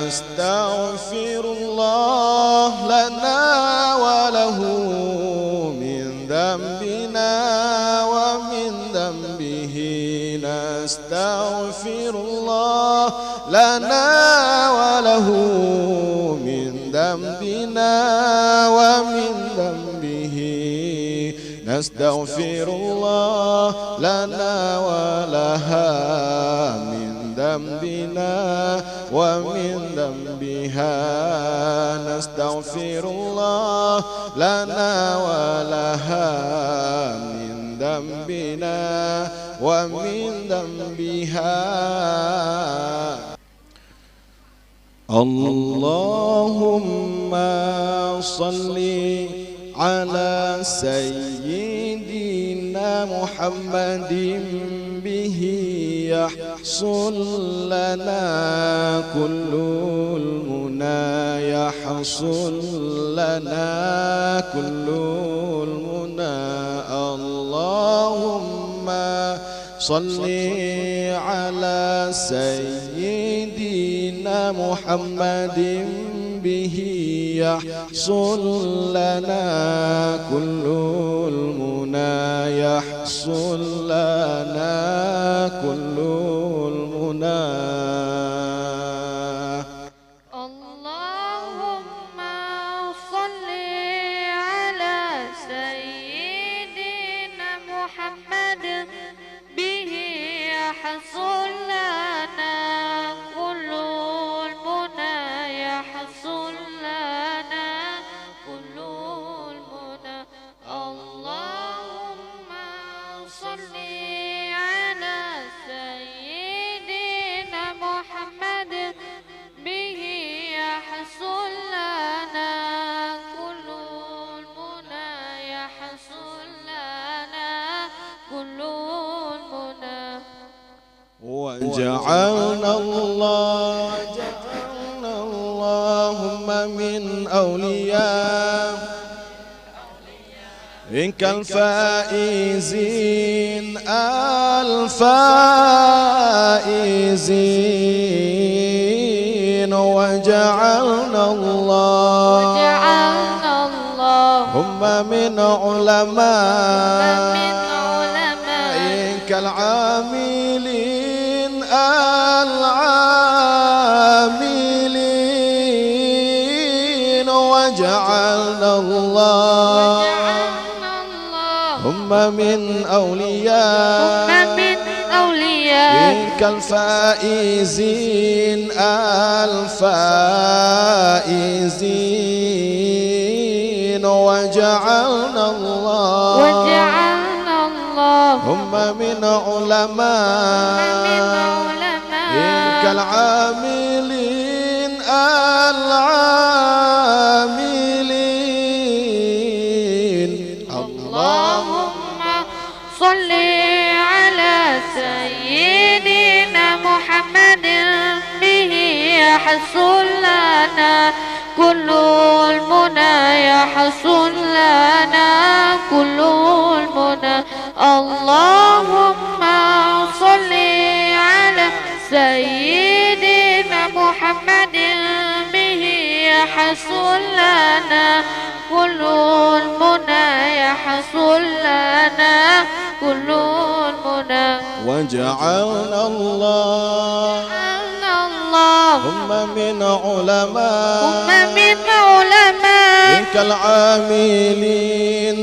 نستغفر الله لنا وله من ذنبنا ومن ذنبه. نستغفر الله لنا وله من ذنبنا ومن ذنبه. نستغفر الله لنا ولها من ذنبنا ومن ذنبها. نستغفر الله لنا ولها من ذنبنا ومن ذنبها. اللهم صل على سيدنا محمد به يحصل لنا كل المنى. يحصل لنا كل المنى. اللهم صل على سيدنا محمد به يحصل لنا كل المنى. يحصل لنا كل المنى. اللهم صل على سيدنا محمد به يحصل لنا كل المنى. يحصل لنا كل المنى. اللهم صل على سيدنا محمد به يحصل لنا كل المنى. يحصل لنا كل المنى. وجعلنا اللهم من أوليائك الفائزين الفائزين. وجعلنا اللهم من علمائك العاملين العاملين. وجعلنا اللهم من أوليائك الفائزين الفائزين. وجعلنا اللهم من علمائك العاملين العاملين. اللهم صل على سيدنا محمد به يحصل لنا كل المنى. يحصل لنا كل المنى. اللهم صل على سيدنا محمد به يحصل لنا كل المنى. يحصل لنا كل المنى. وجعلنا اللهم من علمائك العاملين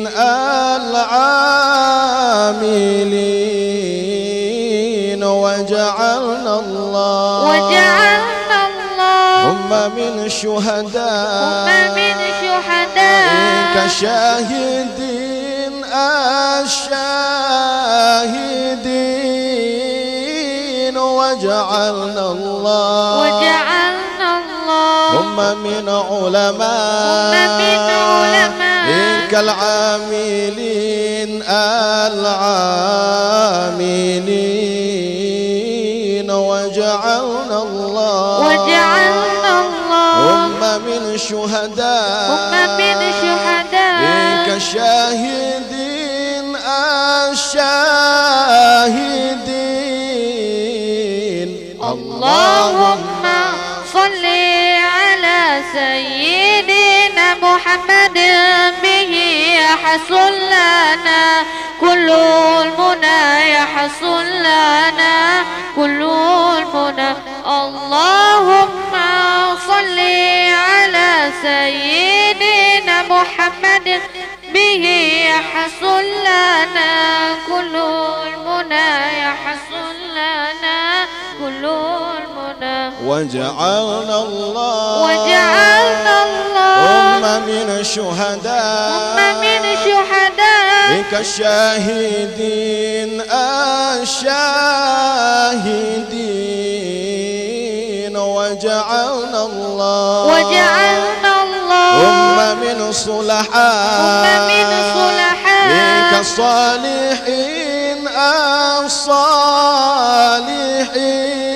العاملين. وجعلنا اللهم من شهدائك الشاهدين الشاهدين. وجعلنا اللهم من علمائك العاملين العاملين. وجعلنا اللهم من شهدائك الشاهدين الشاهدين. اللهم صل محمد به يحصل لنا كل المنى يحصل لنا كل المنى اللهم صل على سيدنا محمد به يحصل لنا كل المنى يحصل لنا كل المنى وجعلنا الله من الشهداء كالشاهدين الشاهدين وجعلنا الله من الصلحاء كالصالحين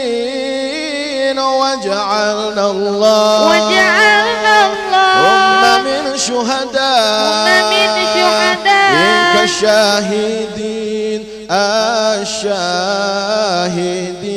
الصالحين وجعلنا الله من الشهداء كالشاهدين الشاهدين